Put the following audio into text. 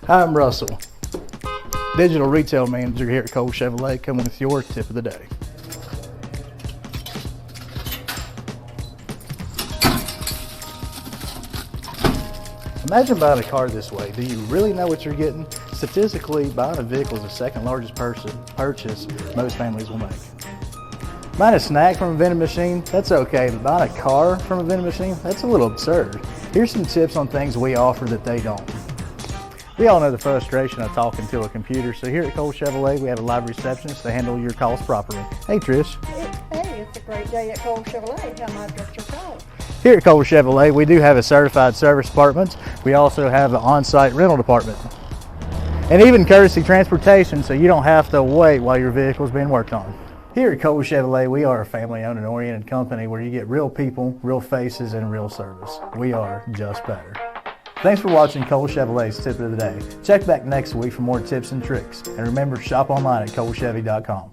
Hi, I'm Russell, Digital Retail Manager here at Cole Chevrolet, coming with your tip of the day. Imagine buying a car this way. Do you really know what you're getting? Statistically, buying a vehicle is the second largest purchase most families will make. Buying a snack from a vending machine, that's okay, but buying a car from a vending machine, that's a little absurd. Here's some tips on things we offer that they don't. We all know the frustration of talking to a computer, so here at Cole Chevrolet, we have a live receptionist to handle your calls properly. Hey, Trish. Hey, it's a great day at Cole Chevrolet. How may I direct your call? Here at Cole Chevrolet, we do have a certified service department. We also have an on-site rental department. And even courtesy transportation, so you don't have to wait while your vehicle is being worked on. Here at Cole Chevrolet, we are a family-owned and oriented company where you get real people, real faces, and real service. We are just better. Thanks for watching Cole Chevrolet's Tip of the Day. Check back next week for more tips and tricks. And remember, shop online at colechevy.com.